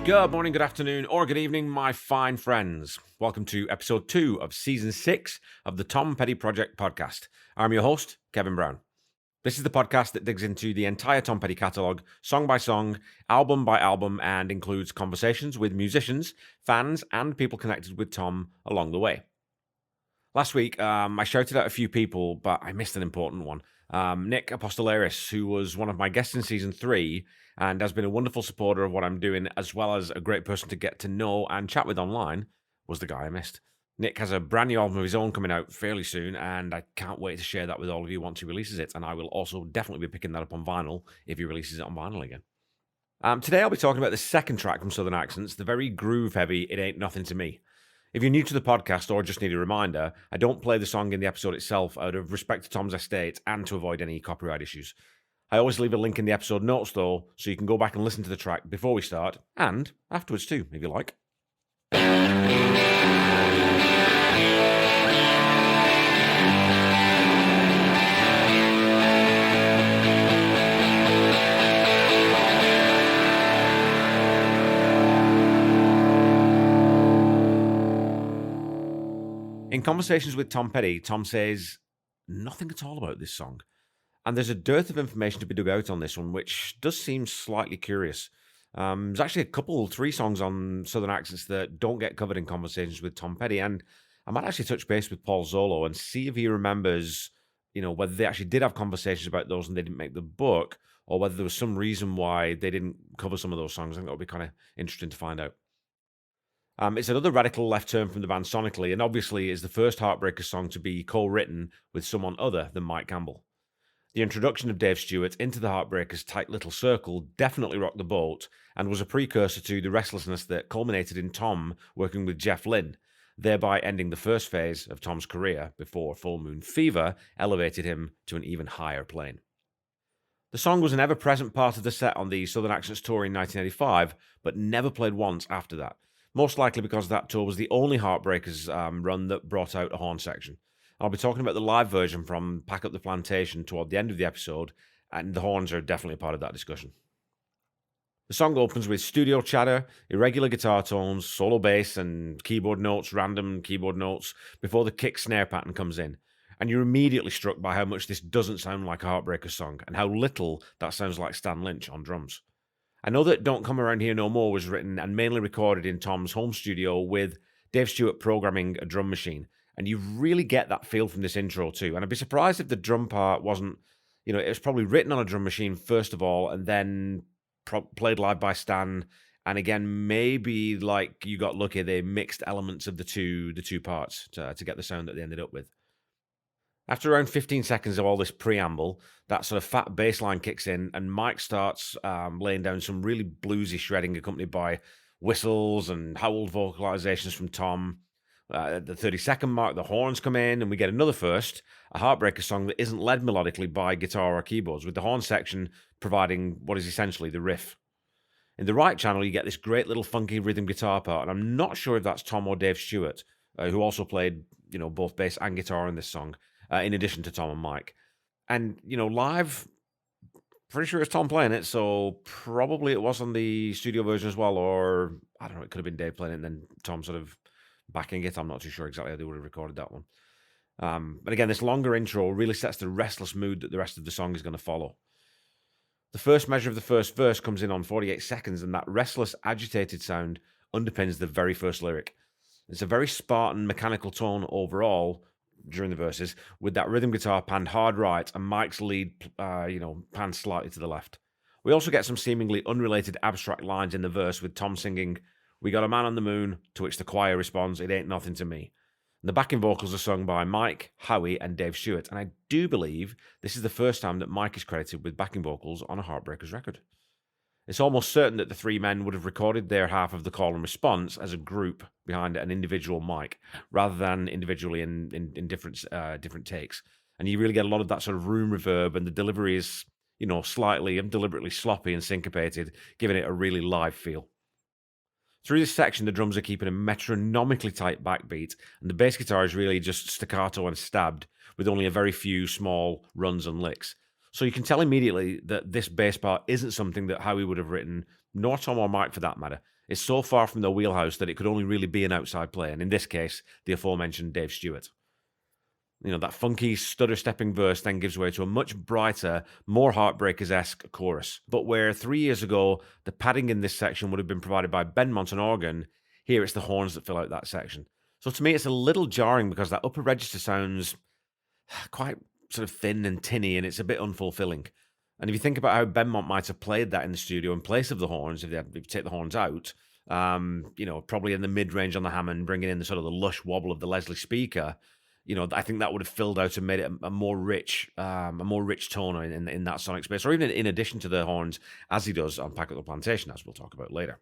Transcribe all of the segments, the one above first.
Good morning, good afternoon, or good evening, my fine friends. Welcome to episode 2 of season 6 of the Tom Petty Project podcast. I'm your host, Kevin Brown. This is the podcast that digs into the entire Tom Petty catalogue, song by song, album by album, and includes conversations with musicians, fans, and people connected with Tom along the way. Last week, I shouted out a few people, but I missed an important one. Nick Apostolaris, who was one of my guests in season 3 and has been a wonderful supporter of what I'm doing, as well as a great person to get to know and chat with online, was the guy I missed. Nick has a brand new album of his own coming out fairly soon, and I can't wait to share that with all of you once he releases it, and I will also definitely be picking that up on vinyl if he releases it on vinyl again. Today I'll be talking about the second track from Southern Accents, the very groove-heavy It Ain't Nothin To Me. If you're new to the podcast or just need a reminder, I don't play the song in the episode itself out of respect to Tom's estate and to avoid any copyright issues. I always leave a link in the episode notes though, so you can go back and listen to the track before we start, and afterwards too, if you like. In conversations with Tom Petty, Tom says nothing at all about this song. And there's a dearth of information to be dug out on this one, which does seem slightly curious. There's actually three songs on Southern Accents that don't get covered in conversations with Tom Petty. And I might actually touch base with Paul Zollo and see if he remembers, whether they actually did have conversations about those and they didn't make the book, or whether there was some reason why they didn't cover some of those songs. I think that would be kind of interesting to find out. It's another radical left turn from the band sonically, and obviously is the first Heartbreakers song to be co-written with someone other than Mike Campbell. The introduction of Dave Stewart into the Heartbreakers' tight little circle definitely rocked the boat and was a precursor to the restlessness that culminated in Tom working with Jeff Lynne, thereby ending the first phase of Tom's career before Full Moon Fever elevated him to an even higher plane. The song was an ever-present part of the set on the Southern Accents tour in 1985, but never played once after that, most likely because that tour was the only Heartbreakers run that brought out a horn section. I'll be talking about the live version from Pack Up the Plantation toward the end of the episode, and the horns are definitely a part of that discussion. The song opens with studio chatter, irregular guitar tones, solo bass, and random keyboard notes, before the kick snare pattern comes in. And you're immediately struck by how much this doesn't sound like a Heartbreakers song, and how little that sounds like Stan Lynch on drums. I know that Don't Come Around Here No More was written and mainly recorded in Tom's home studio with Dave Stewart programming a drum machine. And you really get that feel from this intro too. And I'd be surprised if the drum part wasn't, it was probably written on a drum machine first of all, and then played live by Stan. And again, maybe like you got lucky, they mixed elements of the two parts to get the sound that they ended up with. After around 15 seconds of all this preamble, that sort of fat bass line kicks in, and Mike starts laying down some really bluesy shredding accompanied by whistles and howled vocalizations from Tom. At the 30-second mark, the horns come in, and we get another first, a Heartbreaker song that isn't led melodically by guitar or keyboards, with the horn section providing what is essentially the riff. In the right channel, you get this great little funky rhythm guitar part, and I'm not sure if that's Tom or Dave Stewart, who also played, both bass and guitar in this song, in addition to Tom and Mike. And, live, pretty sure it's Tom playing it, so probably it was on the studio version as well, or, I don't know, it could have been Dave playing it and then Tom sort of backing it. I'm not too sure exactly how they would have recorded that one. But again, this longer intro really sets the restless mood that the rest of the song is going to follow. The first measure of the first verse comes in on 48 seconds, and that restless, agitated sound underpins the very first lyric. It's a very Spartan, mechanical tone overall during the verses, with that rhythm guitar panned hard right and Mike's lead, panned slightly to the left. We also get some seemingly unrelated abstract lines in the verse, with Tom singing, "We got a man on the moon," to which the choir responds, "It ain't nothing to me." And the backing vocals are sung by Mike, Howie, and Dave Stewart, and I do believe this is the first time that Mike is credited with backing vocals on a Heartbreakers record. It's almost certain that the three men would have recorded their half of the call and response as a group behind an individual mic, rather than individually in different takes. And you really get a lot of that sort of room reverb, and the delivery is, slightly and deliberately sloppy and syncopated, giving it a really live feel. Through this section, the drums are keeping a metronomically tight backbeat, and the bass guitar is really just staccato and stabbed, with only a very few small runs and licks. So you can tell immediately that this bass part isn't something that Howie would have written, nor Tom or Mike for that matter. is so far from their wheelhouse that it could only really be an outside play, and in this case, the aforementioned Dave Stewart. That funky stutter-stepping verse then gives way to a much brighter, more Heartbreakers-esque chorus. But where 3 years ago, the padding in this section would have been provided by Benmont on organ, here it's the horns that fill out that section. So to me, it's a little jarring because that upper register sounds quite sort of thin and tinny, and it's a bit unfulfilling. And if you think about how Benmont might have played that in the studio in place of the horns, if you take the horns out, probably in the mid-range on the Hammond, bringing in the sort of the lush wobble of the Leslie speaker, I think that would have filled out and made it a more rich tone in that sonic space, or even in addition to the horns, as he does on Pack Up the Plantation, as we'll talk about later.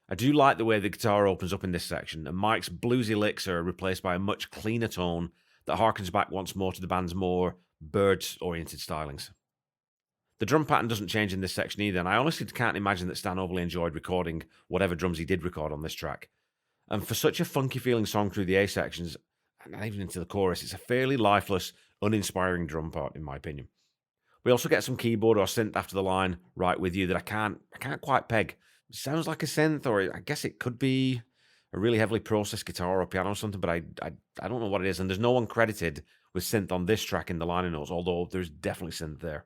I do like the way the guitar opens up in this section, and Mike's bluesy licks are replaced by a much cleaner tone that harkens back once more to the band's more bird-oriented stylings. The drum pattern doesn't change in this section either, and I honestly can't imagine that Stan overly enjoyed recording whatever drums he did record on this track. And for such a funky-feeling song through the A sections, and even into the chorus, it's a fairly lifeless, uninspiring drum part, in my opinion. We also get some keyboard or synth after the line, "Right with you," that I can't quite peg. It sounds like a synth, or I guess it could be a really heavily processed guitar or piano or something, but I don't know what it is, and there's no one credited with synth on this track in the liner notes, although there's definitely synth there.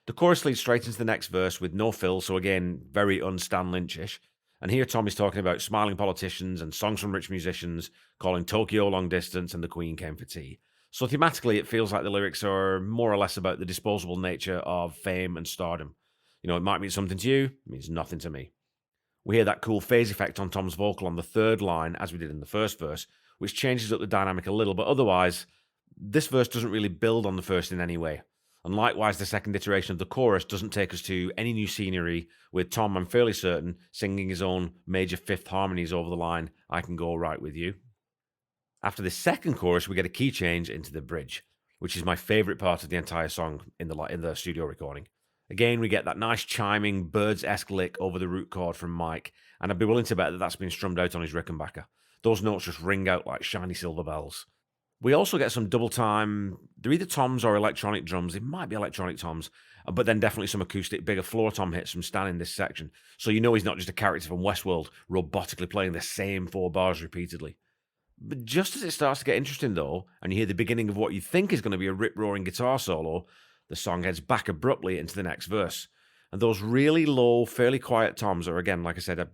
The chorus leads straight into the next verse with no fill, so again, very un-Stan Lynch-ish. And here Tom is talking about smiling politicians and songs from rich musicians, calling Tokyo long distance and the Queen came for tea. So thematically, it feels like the lyrics are more or less about the disposable nature of fame and stardom. It might mean something to you, it means nothing to me. We hear that cool phase effect on Tom's vocal on the third line, as we did in the first verse, which changes up the dynamic a little, but otherwise, this verse doesn't really build on the first in any way. And likewise, the second iteration of the chorus doesn't take us to any new scenery, with Tom, I'm fairly certain, singing his own major fifth harmonies over the line, "I can go right with you." After the second chorus, we get a key change into the bridge, which is my favourite part of the entire song in the studio recording. Again, we get that nice chiming, Birds-esque lick over the root chord from Mike, and I'd be willing to bet that that's been strummed out on his Rickenbacker. Those notes just ring out like shiny silver bells. We also get some double time. They're either toms or electronic drums. It might be electronic toms, but then definitely some acoustic, bigger floor tom hits from Stan in this section. So he's not just a character from Westworld robotically playing the same 4 bars repeatedly. But just as it starts to get interesting, though, and you hear the beginning of what you think is going to be a rip-roaring guitar solo, the song heads back abruptly into the next verse. And those really low, fairly quiet toms are, again, like I said,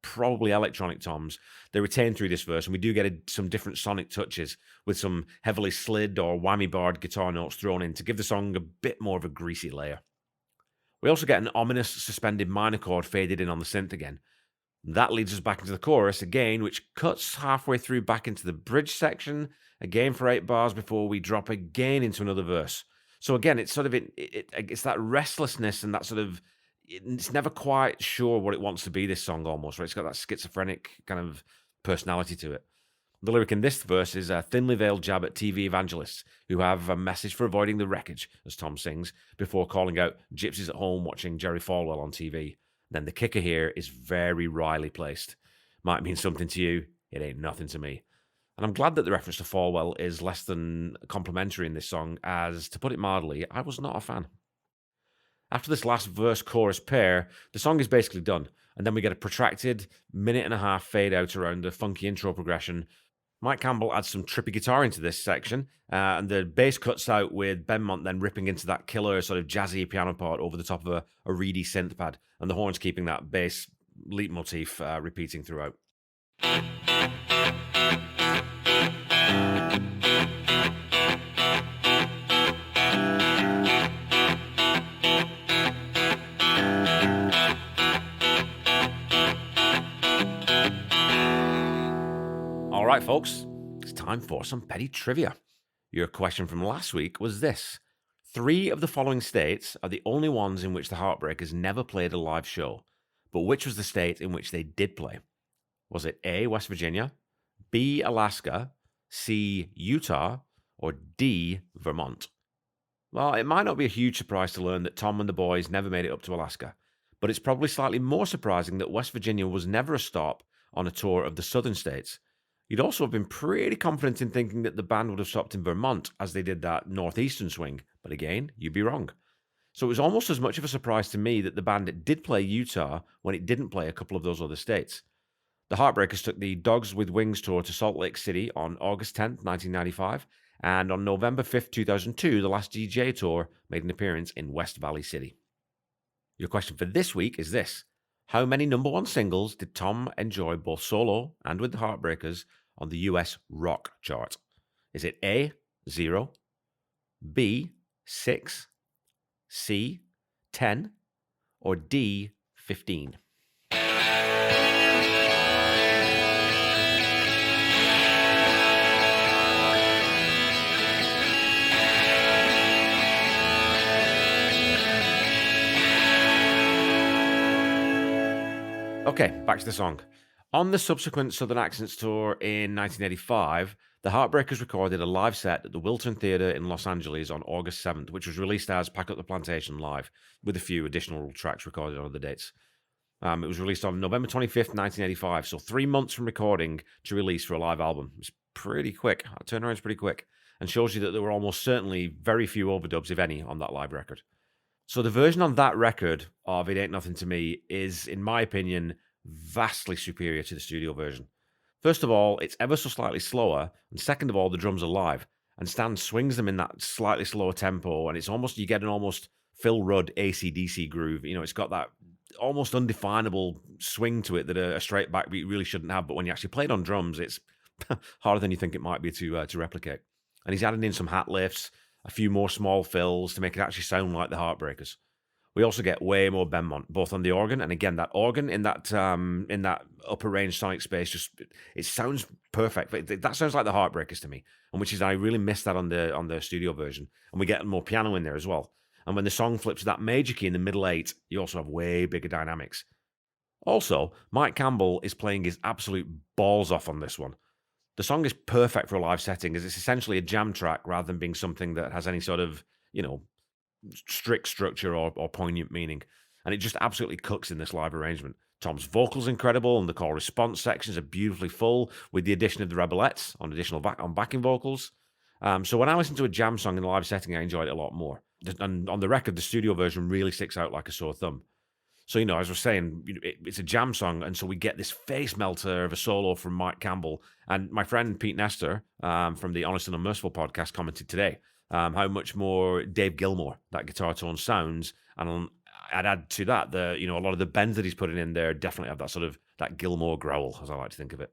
probably electronic toms. They retain through this verse, and we do get some different sonic touches with some heavily slid or whammy barred guitar notes thrown in to give the song a bit more of a greasy layer. We also get an ominous suspended minor chord faded in on the synth again. That leads us back into the chorus again, which cuts halfway through back into the bridge section, again for 8 bars before we drop again into another verse. So again, it's sort of it's that restlessness and that sort of, it's never quite sure what it wants to be, this song almost, right? It's got that schizophrenic kind of personality to it. The lyric in this verse is a thinly veiled jab at TV evangelists who have a message for avoiding the wreckage, as Tom sings, before calling out gypsies at home watching Jerry Falwell on TV. Then the kicker here is very wryly placed. Might mean something to you, it ain't nothing to me. And I'm glad that the reference to Falwell is less than complimentary in this song, as, to put it mildly, I was not a fan. After this last verse-chorus pair, the song is basically done, and then we get a protracted minute-and-a-half fade-out around the funky intro progression. Mike Campbell adds some trippy guitar into this section, and the bass cuts out with Benmont then ripping into that killer sort of jazzy piano part over the top of a reedy synth pad, and the horns keeping that bass leitmotif repeating throughout. All right, folks, it's time for some petty trivia. Your question from last week was this: 3 of the following states are the only ones in which the Heartbreakers never played a live show, but which was the state in which they did play? Was it A, West Virginia, B, Alaska, C, Utah, or D, Vermont? Well, it might not be a huge surprise to learn that Tom and the boys never made it up to Alaska, but it's probably slightly more surprising that West Virginia was never a stop on a tour of the southern states. You'd also have been pretty confident in thinking that the band would have stopped in Vermont as they did that northeastern swing, but again, you'd be wrong. So it was almost as much of a surprise to me that the band did play Utah when it didn't play a couple of those other states. The Heartbreakers took the Dogs with Wings tour to Salt Lake City on August 10th, 1995, and on November 5th, 2002, the Last DJ tour made an appearance in West Valley City. Your question for this week is this: how many number one singles did Tom enjoy both solo and with the Heartbreakers on the US rock chart? Is it A, 0, B, 6, C, 10, or D, 15? Okay, back to the song. On the subsequent Southern Accents tour in 1985, the Heartbreakers recorded a live set at the Wiltern Theatre in Los Angeles on August 7th, which was released as Pack Up the Plantation Live, with a few additional tracks recorded on other dates. It was released on November 25th, 1985, so 3 months from recording to release for a live album. It's pretty quick. That turnaround's pretty quick, and shows you that there were almost certainly very few overdubs, if any, on that live record. So the version on that record of It Ain't Nothing To Me is, in my opinion, vastly superior to the studio version. First of all, it's ever so slightly slower, and second of all, the drums are live, and Stan swings them in that slightly slower tempo, and it's almost, you get an almost Phil Rudd AC/DC groove. You know, it's got that almost undefinable swing to it that a straight backbeat really shouldn't have, but when you actually play it on drums, it's harder than you think it might be to replicate. And he's adding in some hat lifts, a few more small fills to make it actually sound like the Heartbreakers. We also get way more Benmont, both on the organ, and again, that organ in that upper range sonic space, just it sounds perfect. That sounds like the Heartbreakers to me, and which is, I really miss that on the studio version. And we get more piano in there as well. And when the song flips that major key in the middle eight, you also have way bigger dynamics. Also, Mike Campbell is playing his absolute balls off on this one. The song is perfect for a live setting, as it's essentially a jam track rather than being something that has any sort of, strict structure or poignant meaning. And it just absolutely cooks in this live arrangement. Tom's vocals incredible, and the call response sections are beautifully full, with the addition of the Rebelettes on backing vocals. So when I listen to a jam song in a live setting, I enjoy it a lot more. And on the record, the studio version really sticks out like a sore thumb. So, as I was saying, it's a jam song, and so we get this face melter of a solo from Mike Campbell. And my friend Pete Nestor from the Honest and Unmerciful podcast commented today how much more Dave Gilmour that guitar tone sounds. And I'd add to that, a lot of the bends that he's putting in there definitely have that sort of that Gilmour growl, as I like to think of it.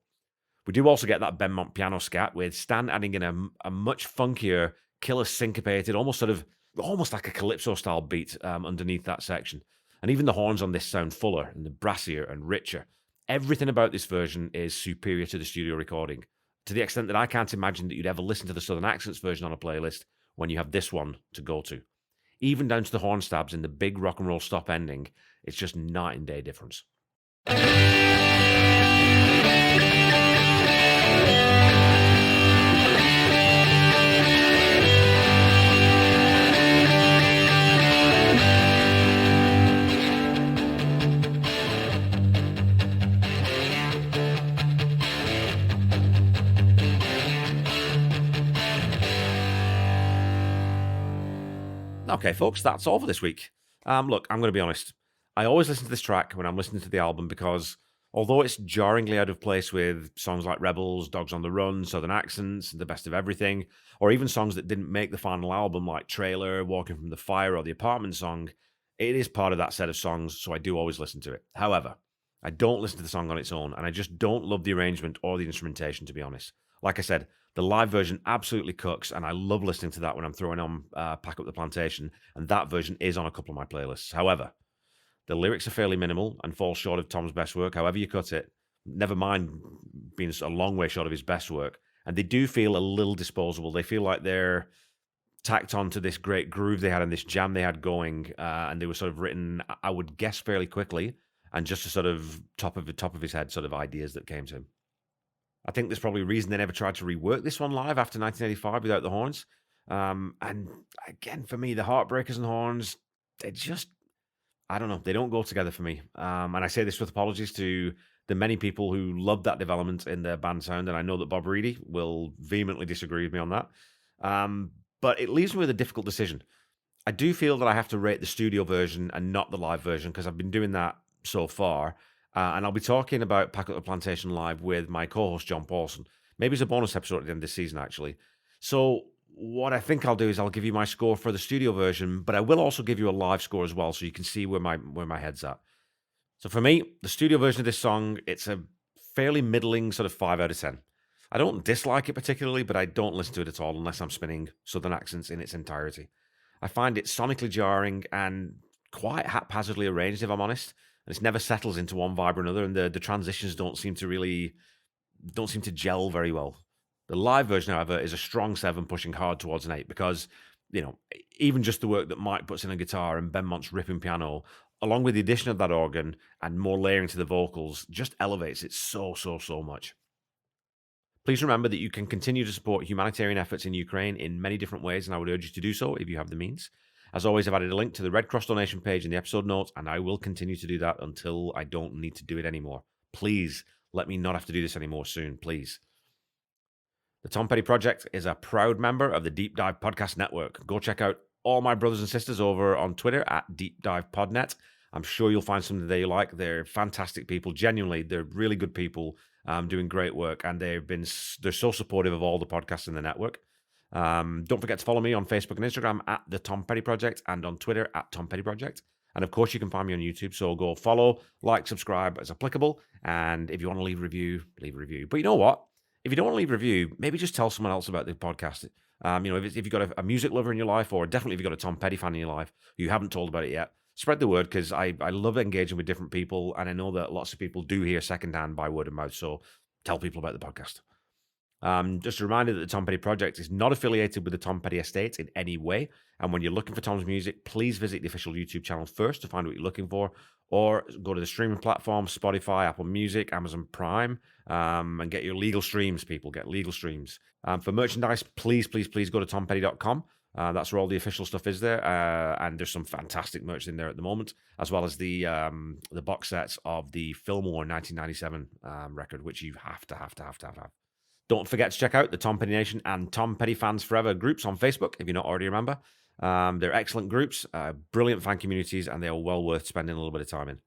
We do also get that Benmont piano scat, with Stan adding in a much funkier, killer syncopated, almost like a calypso style beat underneath that section. And even the horns on this sound fuller and brassier and richer. Everything about this version is superior to the studio recording, to the extent that I can't imagine that you'd ever listen to the Southern Accents version on a playlist when you have this one to go to. Even down to the horn stabs in the big rock and roll stop ending, it's just night and day difference. Okay, folks, that's all for this week. Look, I'm going to be honest. I always listen to this track when I'm listening to the album because although it's jarringly out of place with songs like Rebels, Dogs on the Run, Southern Accents, The Best of Everything, or even songs that didn't make the final album like Trailer, Walking from the Fire, or the Apartment Song, it is part of that set of songs, so I do always listen to it. However, I don't listen to the song on its own, and I just don't love the arrangement or the instrumentation, to be honest. Like I said, the live version absolutely cooks, and I love listening to that when I'm throwing on Pack Up the Plantation, and that version is on a couple of my playlists. However, the lyrics are fairly minimal and fall short of Tom's best work, however you cut it. Never mind being a long way short of his best work. And they do feel a little disposable. They feel like they're tacked onto this great groove they had and this jam they had going, and they were sort of written, I would guess, fairly quickly, and just a sort of top of his head sort of ideas that came to him. I think there's probably a reason they never tried to rework this one live after 1985 without the horns. And again, for me, the Heartbreakers and horns, they just, I don't know, they don't go together for me. And I say this with apologies to the many people who loved that development in their band sound, and I know that Bob Reedy will vehemently disagree with me on that. But it leaves me with a difficult decision. I do feel that I have to rate the studio version and not the live version because I've been doing that so far. And I'll be talking about Pack Up the Plantation live with my co-host John Paulson. Maybe it's a bonus episode at the end of this season, actually. So what I think I'll do is I'll give you my score for the studio version, but I will also give you a live score as well, so you can see where my head's at. So for me, the studio version of this song, it's a fairly middling sort of 5 out of 10. I don't dislike it particularly, but I don't listen to it at all unless I'm spinning Southern accents in its entirety. I find it sonically jarring and quite haphazardly arranged, if I'm honest. And it never settles into one vibe or another, and the transitions don't seem to gel very well. The live version, however, is a strong 7 pushing hard towards an 8 because, even just the work that Mike puts in on guitar and Ben Mont's ripping piano, along with the addition of that organ and more layering to the vocals, just elevates it so much. Please remember that you can continue to support humanitarian efforts in Ukraine in many different ways, and I would urge you to do so if you have the means. As always, I've added a link to the Red Cross donation page in the episode notes, and I will continue to do that until I don't need to do it anymore. Please let me not have to do this anymore soon, please. The Tom Petty Project is a proud member of the Deep Dive Podcast Network. Go check out all my brothers and sisters over on Twitter at Deep Dive Podnet. I'm sure you'll find something that you like. They're fantastic people. Genuinely, they're really good people doing great work, and they're so supportive of all the podcasts in the network. Don't forget to follow me on Facebook and Instagram at The Tom Petty Project and on Twitter at Tom Petty Project. And of course, you can find me on YouTube. So go follow, like, subscribe as applicable. And if you want to leave a review, leave a review. But you know what? If you don't want to leave a review, maybe just tell someone else about the podcast. If you've got a music lover in your life, or definitely if you've got a Tom Petty fan in your life who you haven't told about it yet, spread the word, because I love engaging with different people, and I know that lots of people do hear secondhand by word of mouth. So tell people about the podcast. Just a reminder that the Tom Petty Project is not affiliated with the Tom Petty Estate in any way. And when you're looking for Tom's music, please visit the official YouTube channel first to find what you're looking for, or go to the streaming platform, Spotify, Apple Music, Amazon Prime, and get your legal streams, people. Get legal streams. For merchandise, please go to tompetty.com. That's where all the official stuff is there. And there's some fantastic merch in there at the moment, as well as the box sets of the Fillmore 1997 record, which you have to have. Don't forget to check out the Tom Petty Nation and Tom Petty Fans Forever groups on Facebook, if you're not already a member. They're excellent groups, brilliant fan communities, and they are well worth spending a little bit of time in.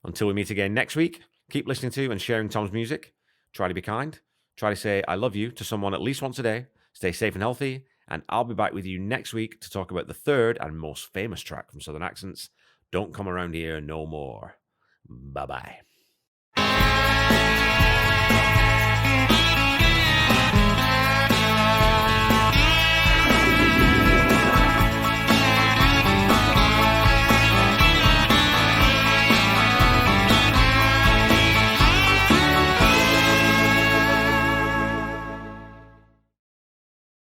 Until we meet again next week, keep listening to and sharing Tom's music. Try to be kind. Try to say I love you to someone at least once a day. Stay safe and healthy. And I'll be back with you next week to talk about the third and most famous track from Southern Accents, Don't Come Around Here No More. Bye-bye.